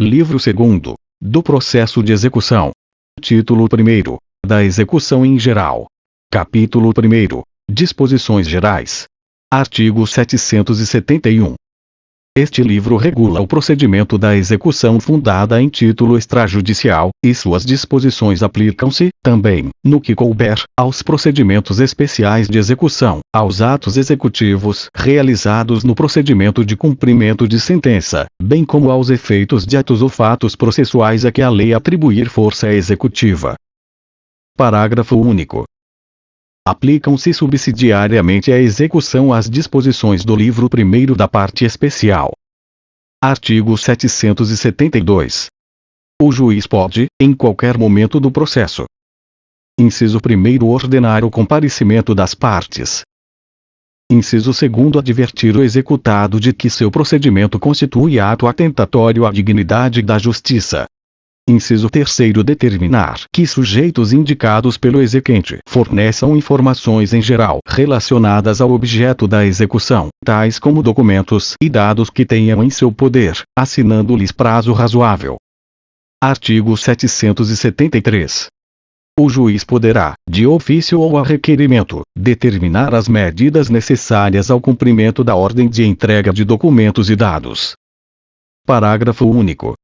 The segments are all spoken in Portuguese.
Livro 2º, do processo de execução. Título 1º, da execução em geral. Capítulo 1º, disposições gerais. Artigo 771. Este livro regula o procedimento da execução fundada em título extrajudicial, e suas disposições aplicam-se, também, no que couber, aos procedimentos especiais de execução, aos atos executivos realizados no procedimento de cumprimento de sentença, bem como aos efeitos de atos ou fatos processuais a que a lei atribuir força executiva. Parágrafo único. Aplicam-se subsidiariamente à execução as disposições do livro 1º da parte especial. Artigo 772. O juiz pode, em qualquer momento do processo. Inciso 1º, ordenar o comparecimento das partes. Inciso 2º, advertir o executado de que seu procedimento constitui ato atentatório à dignidade da justiça. Inciso 3º, determinar que sujeitos indicados pelo exequente forneçam informações em geral relacionadas ao objeto da execução, tais como documentos e dados que tenham em seu poder, assinando-lhes prazo razoável. Artigo 773. O juiz poderá, de ofício ou a requerimento, determinar as medidas necessárias ao cumprimento da ordem de entrega de documentos e dados. Parágrafo único.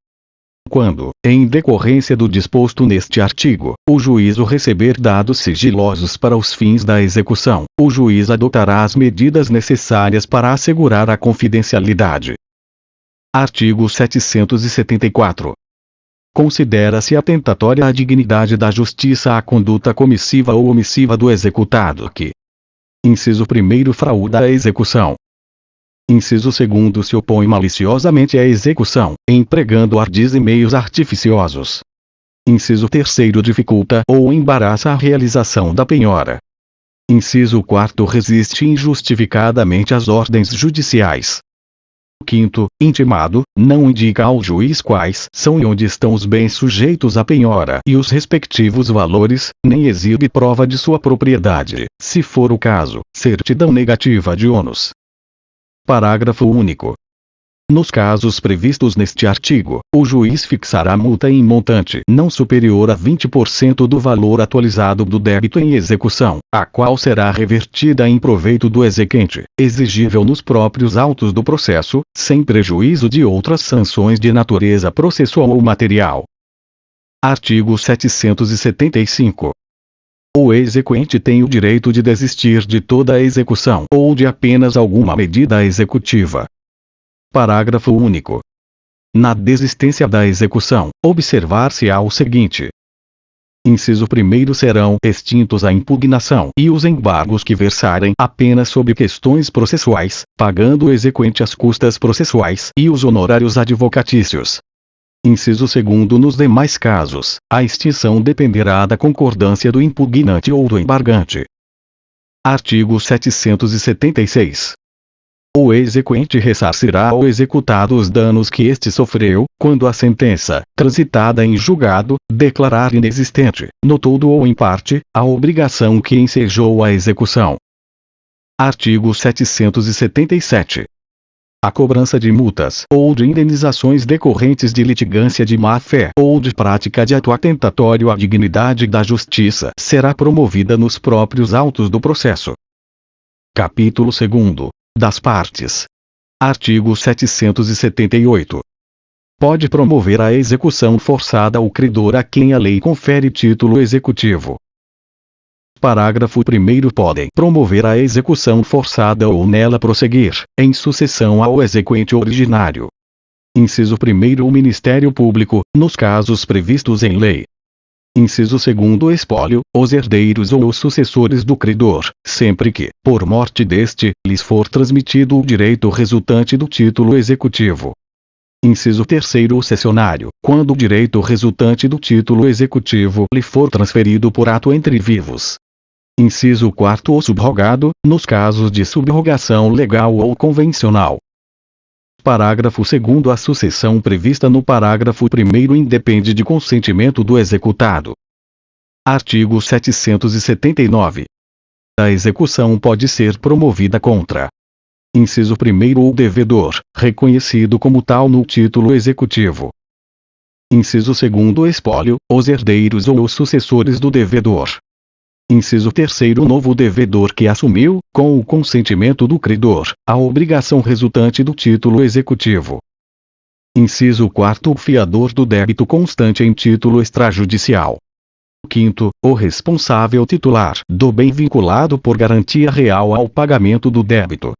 Quando, em decorrência do disposto neste artigo, o juízo receber dados sigilosos para os fins da execução, o juiz adotará as medidas necessárias para assegurar a confidencialidade. Artigo 774. Considera-se atentatória à dignidade da justiça a conduta comissiva ou omissiva do executado que: inciso 1º, frauda a execução. Inciso 2º, se opõe maliciosamente à execução, empregando ardis e meios artificiosos. Inciso 3º, dificulta ou embaraça a realização da penhora. Inciso 4º, resiste injustificadamente às ordens judiciais. 5º, intimado, não indica ao juiz quais são e onde estão os bens sujeitos à penhora e os respectivos valores, nem exibe prova de sua propriedade, se for o caso, certidão negativa de ônus. Parágrafo único. Nos casos previstos neste artigo, o juiz fixará multa em montante não superior a 20% do valor atualizado do débito em execução, a qual será revertida em proveito do exequente, exigível nos próprios autos do processo, sem prejuízo de outras sanções de natureza processual ou material. Artigo 775. O exequente tem o direito de desistir de toda a execução ou de apenas alguma medida executiva. Parágrafo único. Na desistência da execução, observar-se-á o seguinte. Inciso 1º, serão extintos a impugnação e os embargos que versarem apenas sobre questões processuais, pagando o exequente as custas processuais e os honorários advocatícios. Inciso 2º, nos demais casos, a extinção dependerá da concordância do impugnante ou do embargante. Artigo 776. O exequente ressarcirá ao executado os danos que este sofreu, quando a sentença, transitada em julgado, declarar inexistente, no todo ou em parte, a obrigação que ensejou a execução. Artigo 777. A cobrança de multas ou de indenizações decorrentes de litigância de má-fé ou de prática de ato atentatório à dignidade da justiça será promovida nos próprios autos do processo. Capítulo 2º. Das partes. Artigo 778. Pode promover a execução forçada o credor a quem a lei confere título executivo. Parágrafo 1º, podem promover a execução forçada ou nela prosseguir, em sucessão ao exequente originário. Inciso 1º, o Ministério Público, nos casos previstos em lei. Inciso 2º, espólio, os herdeiros ou os sucessores do credor, sempre que, por morte deste, lhes for transmitido o direito resultante do título executivo. Inciso 3º, o cessionário, quando o direito resultante do título executivo lhe for transferido por ato entre vivos. Inciso 4º, o subrogado, nos casos de subrogação legal ou convencional. Parágrafo 2º, a sucessão prevista no parágrafo 1º independe de consentimento do executado. Artigo 779. A execução pode ser promovida contra: inciso 1º, o devedor, reconhecido como tal no título executivo. Inciso 2º, espólio, os herdeiros ou os sucessores do devedor. Inciso 3º, novo devedor que assumiu, com o consentimento do credor, a obrigação resultante do título executivo. Inciso 4º, o fiador do débito constante em título extrajudicial. 5º, o responsável titular do bem vinculado por garantia real ao pagamento do débito.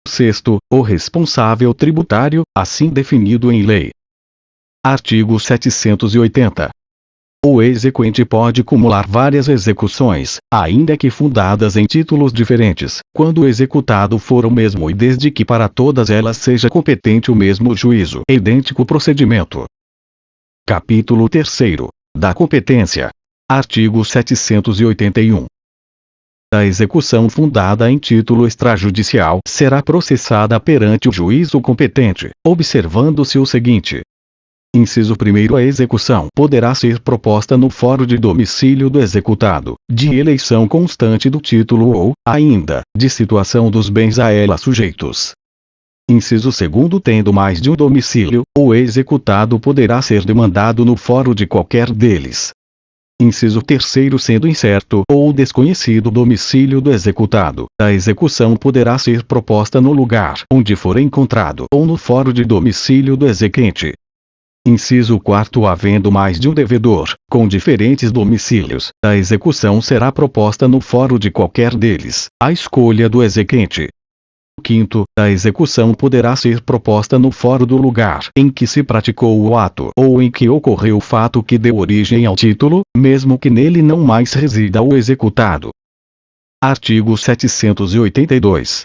6º, o responsável tributário, assim definido em lei. Artigo 780. O exequente pode cumular várias execuções, ainda que fundadas em títulos diferentes, quando o executado for o mesmo e desde que para todas elas seja competente o mesmo juízo, idêntico procedimento. Capítulo 3º. Da competência. Artigo 781. A execução fundada em título extrajudicial será processada perante o juízo competente, observando-se o seguinte. Inciso 1º, a execução poderá ser proposta no fórum de domicílio do executado, de eleição constante do título ou, ainda, de situação dos bens a ela sujeitos. Inciso 2º, tendo mais de um domicílio, o executado poderá ser demandado no fórum de qualquer deles. Inciso 3º, sendo incerto ou desconhecido o domicílio do executado, a execução poderá ser proposta no lugar onde for encontrado ou no fórum de domicílio do exequente. Inciso 4º, havendo mais de um devedor, com diferentes domicílios, a execução será proposta no fórum de qualquer deles, à escolha do exequente. 5º, a execução poderá ser proposta no fórum do lugar em que se praticou o ato ou em que ocorreu o fato que deu origem ao título, mesmo que nele não mais resida o executado. Artigo 782.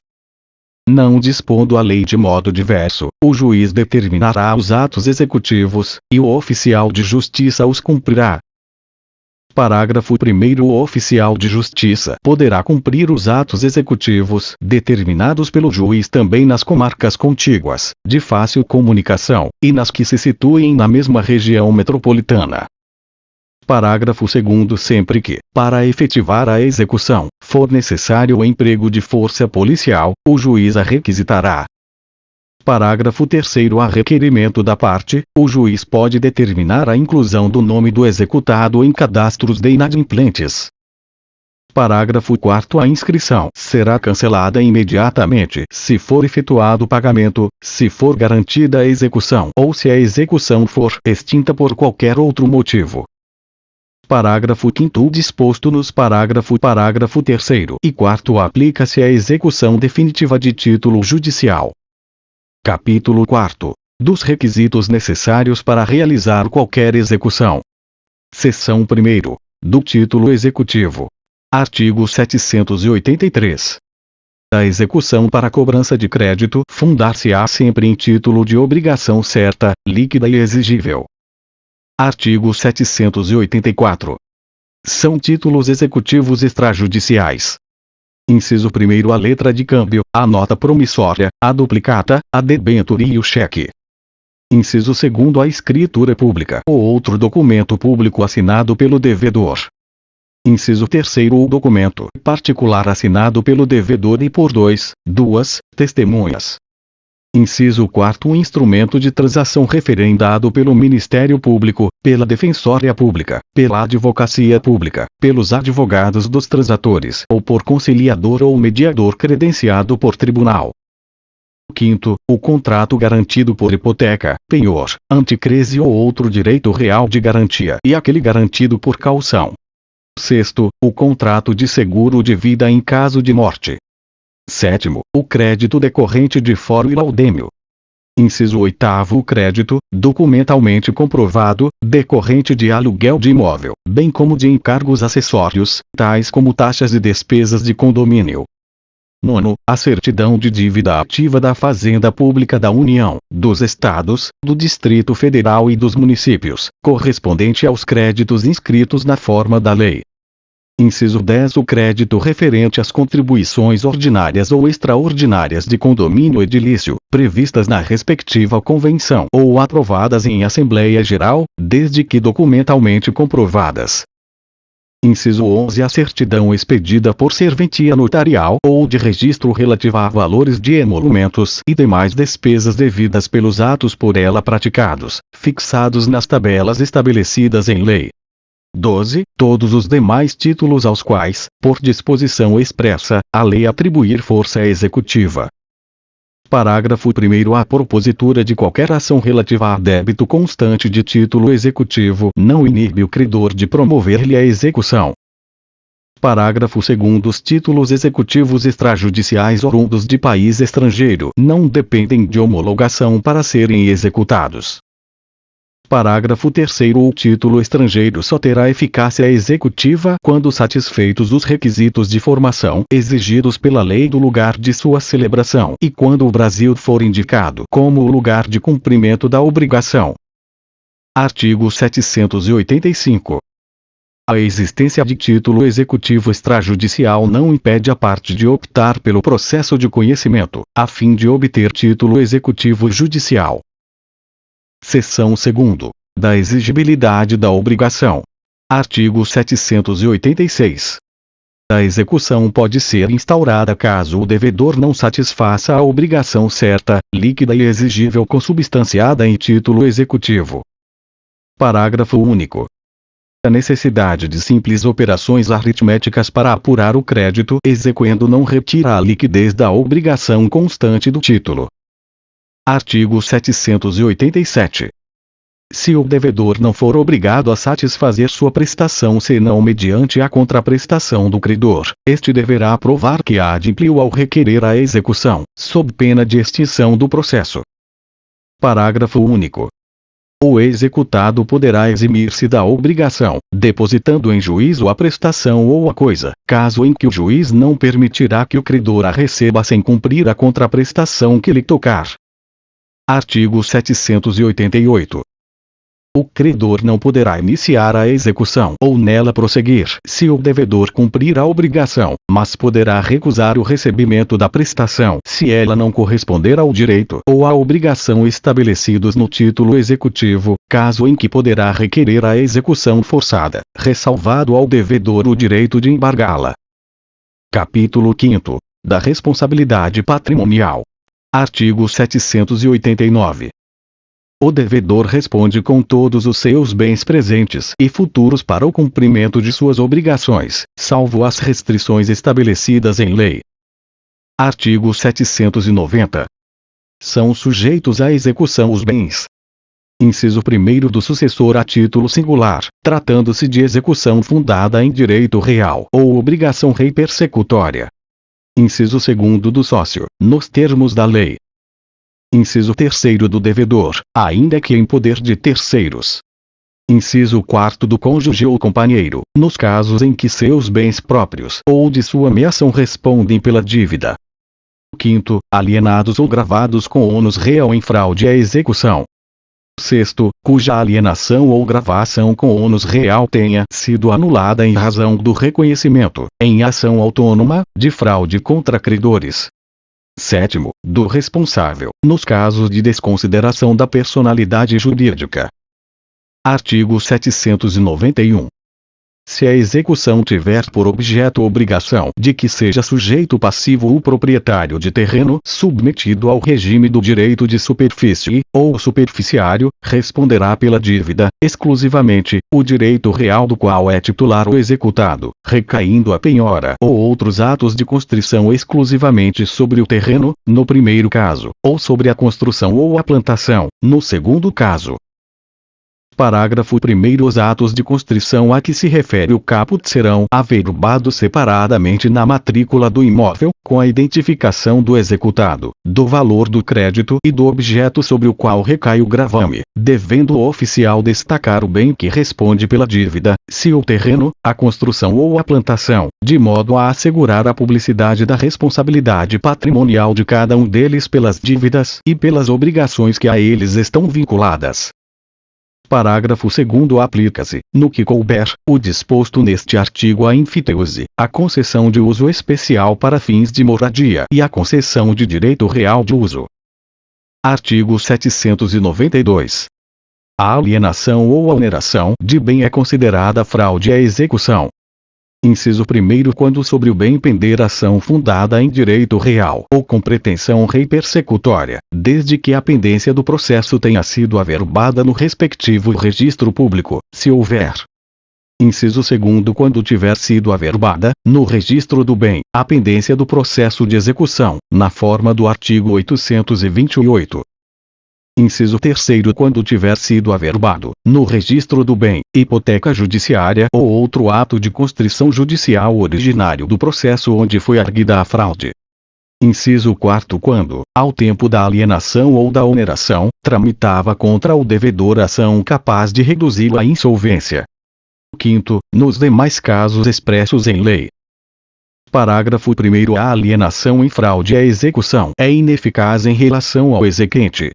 Não dispondo a lei de modo diverso, o juiz determinará os atos executivos, e o oficial de justiça os cumprirá. Parágrafo 1º. O oficial de justiça poderá cumprir os atos executivos determinados pelo juiz também nas comarcas contíguas, de fácil comunicação, e nas que se situem na mesma região metropolitana. Parágrafo 2º. Sempre que, para efetivar a execução, for necessário o emprego de força policial, o juiz a requisitará. Parágrafo 3º. A requerimento da parte, o juiz pode determinar a inclusão do nome do executado em cadastros de inadimplentes. Parágrafo 4º. A inscrição será cancelada imediatamente se for efetuado o pagamento, se for garantida a execução ou se a execução for extinta por qualquer outro motivo. Parágrafo 5º. Disposto nos parágrafo 3º e 4º, aplica-se a execução definitiva de título judicial. Capítulo 4º. Dos requisitos necessários para realizar qualquer execução. Seção 1ª. Do título executivo. Artigo 783. A execução para cobrança de crédito fundar-se-á sempre em título de obrigação certa, líquida e exigível. Artigo 784. São títulos executivos extrajudiciais. Inciso 1º, a letra de câmbio, a nota promissória, a duplicata, a debênture e o cheque. Inciso 2º, a escritura pública ou outro documento público assinado pelo devedor. Inciso 3º, o documento particular assinado pelo devedor e por duas testemunhas. Inciso 4º, um instrumento de transação referendado pelo Ministério Público, pela Defensoria Pública, pela Advocacia Pública, pelos advogados dos transatores ou por conciliador ou mediador credenciado por tribunal. 5º, o contrato garantido por hipoteca, penhor, anticrese ou outro direito real de garantia e aquele garantido por caução. 6º, o contrato de seguro de vida em caso de morte. 7º, o crédito decorrente de foro e laudêmio. Inciso 8º, o crédito, documentalmente comprovado, decorrente de aluguel de imóvel, bem como de encargos acessórios, tais como taxas e despesas de condomínio. 9º, a certidão de dívida ativa da Fazenda Pública da União, dos Estados, do Distrito Federal e dos municípios, correspondente aos créditos inscritos na forma da lei. Inciso 10. O crédito referente às contribuições ordinárias ou extraordinárias de condomínio edilício, previstas na respectiva convenção ou aprovadas em Assembleia Geral, desde que documentalmente comprovadas. Inciso 11. A certidão expedida por serventia notarial ou de registro relativa a valores de emolumentos e demais despesas devidas pelos atos por ela praticados, fixados nas tabelas estabelecidas em lei. 12. Todos os demais títulos aos quais, por disposição expressa, a lei atribuir força executiva. Parágrafo 1º. A propositura de qualquer ação relativa a débito constante de título executivo não inibe o credor de promover-lhe a execução. Parágrafo 2º. Os títulos executivos extrajudiciais oriundos de país estrangeiro não dependem de homologação para serem executados. Parágrafo 3º. O título estrangeiro só terá eficácia executiva quando satisfeitos os requisitos de formação exigidos pela lei do lugar de sua celebração e quando o Brasil for indicado como o lugar de cumprimento da obrigação. Artigo 785. A existência de título executivo extrajudicial não impede a parte de optar pelo processo de conhecimento, a fim de obter título executivo judicial. Seção 2ª. Da exigibilidade da obrigação. Artigo 786. A execução pode ser instaurada caso o devedor não satisfaça a obrigação certa, líquida e exigível consubstanciada em título executivo. Parágrafo único. A necessidade de simples operações aritméticas para apurar o crédito exequendo não retira a liquidez da obrigação constante do título. Artigo 787. Se o devedor não for obrigado a satisfazer sua prestação senão mediante a contraprestação do credor, este deverá provar que a adimpliu ao requerer a execução, sob pena de extinção do processo. Parágrafo único. O executado poderá eximir-se da obrigação, depositando em juízo a prestação ou a coisa, caso em que o juiz não permitirá que o credor a receba sem cumprir a contraprestação que lhe tocar. Artigo 788. O credor não poderá iniciar a execução ou nela prosseguir se o devedor cumprir a obrigação, mas poderá recusar o recebimento da prestação se ela não corresponder ao direito ou à obrigação estabelecidos no título executivo, caso em que poderá requerer a execução forçada, ressalvado ao devedor o direito de embargá-la. Capítulo 5º. Da responsabilidade patrimonial. Artigo 789. O devedor responde com todos os seus bens presentes e futuros para o cumprimento de suas obrigações, salvo as restrições estabelecidas em lei. Artigo 790. São sujeitos à execução os bens. Inciso 1º do sucessor a título singular, tratando-se de execução fundada em direito real ou obrigação rei persecutória. Inciso 2º do sócio, nos termos da lei. Inciso 3º do devedor, ainda que em poder de terceiros. Inciso 4º do cônjuge ou companheiro, nos casos em que seus bens próprios ou de sua meação respondem pela dívida. 5º, alienados ou gravados com ônus real em fraude à execução. 6º, cuja alienação ou gravação com ônus real tenha sido anulada em razão do reconhecimento, em ação autônoma, de fraude contra credores. 7º, do responsável, nos casos de desconsideração da personalidade jurídica. Artigo 791. Se a execução tiver por objeto obrigação de que seja sujeito passivo o proprietário de terreno submetido ao regime do direito de superfície, ou o superficiário, responderá pela dívida, exclusivamente, o direito real do qual é titular o executado, recaindo a penhora ou outros atos de constrição exclusivamente sobre o terreno, no primeiro caso, ou sobre a construção ou a plantação, no segundo caso. Parágrafo 1º. Os atos de constrição a que se refere o caput serão averbados separadamente na matrícula do imóvel, com a identificação do executado, do valor do crédito e do objeto sobre o qual recai o gravame, devendo o oficial destacar o bem que responde pela dívida, se o terreno, a construção ou a plantação, de modo a assegurar a publicidade da responsabilidade patrimonial de cada um deles pelas dívidas e pelas obrigações que a eles estão vinculadas. Parágrafo 2º. Aplica-se, no que couber, o disposto neste artigo à enfiteuse, a concessão de uso especial para fins de moradia e a concessão de direito real de uso. Artigo 792. A alienação ou oneração de bem é considerada fraude à execução. Inciso 1. Quando sobre o bem pender ação fundada em direito real ou com pretensão repersecutória, desde que a pendência do processo tenha sido averbada no respectivo registro público, se houver. Inciso 2. Quando tiver sido averbada, no registro do bem, a pendência do processo de execução, na forma do artigo 828. Inciso 3. Quando tiver sido averbado, no registro do bem, hipoteca judiciária ou outro ato de constrição judicial originário do processo onde foi arguida a fraude. Inciso 4. Quando, ao tempo da alienação ou da oneração, tramitava contra o devedor ação capaz de reduzi-lo à insolvência. 5. Nos demais casos expressos em lei. Parágrafo 1. A alienação em fraude à execução é ineficaz em relação ao exequente.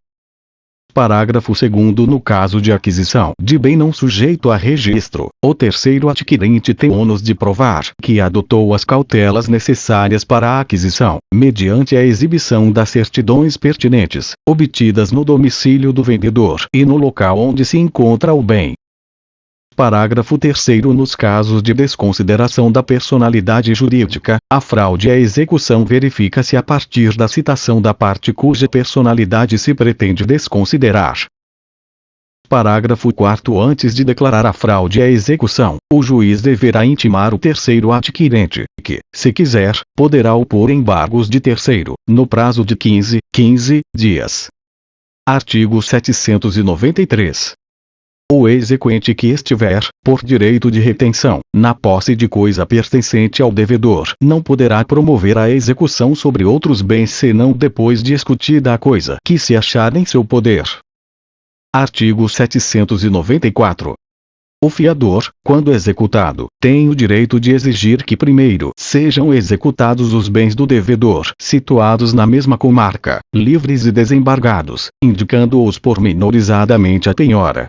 Parágrafo 2. No caso de aquisição de bem não sujeito a registro, o terceiro adquirente tem ônus de provar que adotou as cautelas necessárias para a aquisição, mediante a exibição das certidões pertinentes, obtidas no domicílio do vendedor e no local onde se encontra o bem. Parágrafo 3. Nos casos de desconsideração da personalidade jurídica, a fraude à execução verifica-se a partir da citação da parte cuja personalidade se pretende desconsiderar. Parágrafo 4. Antes de declarar a fraude à execução, o juiz deverá intimar o terceiro adquirente, que, se quiser, poderá opor embargos de terceiro, no prazo de 15 dias. Artigo 793. O exequente que estiver, por direito de retenção, na posse de coisa pertencente ao devedor, não poderá promover a execução sobre outros bens senão depois de escutida a coisa que se achar em seu poder. Artigo 794. O fiador, quando executado, tem o direito de exigir que primeiro sejam executados os bens do devedor situados na mesma comarca, livres e desembargados, indicando-os pormenorizadamente a penhora.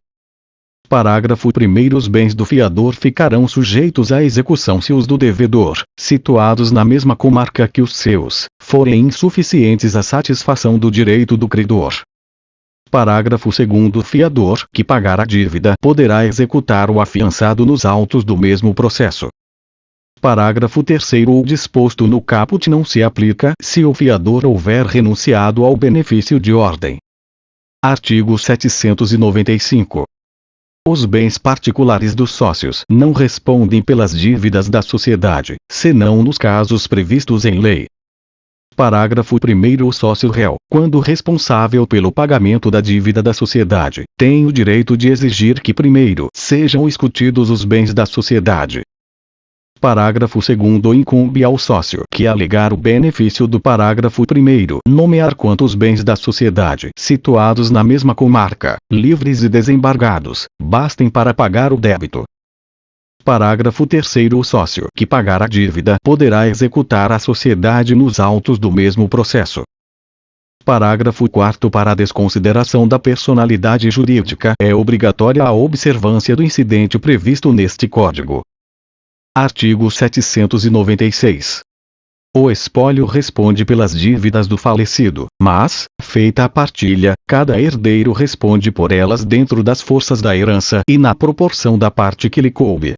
Parágrafo 1. Os bens do fiador ficarão sujeitos à execução se os do devedor, situados na mesma comarca que os seus, forem insuficientes à satisfação do direito do credor. Parágrafo 2. O fiador que pagar a dívida poderá executar o afiançado nos autos do mesmo processo. Parágrafo 3. O disposto no caput não se aplica se o fiador houver renunciado ao benefício de ordem. Artigo 795. Os bens particulares dos sócios não respondem pelas dívidas da sociedade, senão nos casos previstos em lei. Parágrafo 1. O sócio réu, quando responsável pelo pagamento da dívida da sociedade, tem o direito de exigir que primeiro sejam escutidos os bens da sociedade. Parágrafo 2. Incumbe ao sócio que alegar o benefício do parágrafo 1 nomear quantos bens da sociedade situados na mesma comarca, livres e desembargados, bastem para pagar o débito. Parágrafo 3. O sócio que pagar a dívida poderá executar a sociedade nos autos do mesmo processo. Parágrafo 4. Para a desconsideração da personalidade jurídica é obrigatória a observância do incidente previsto neste Código. Artigo 796. O espólio responde pelas dívidas do falecido, mas, feita a partilha, cada herdeiro responde por elas dentro das forças da herança e na proporção da parte que lhe coube.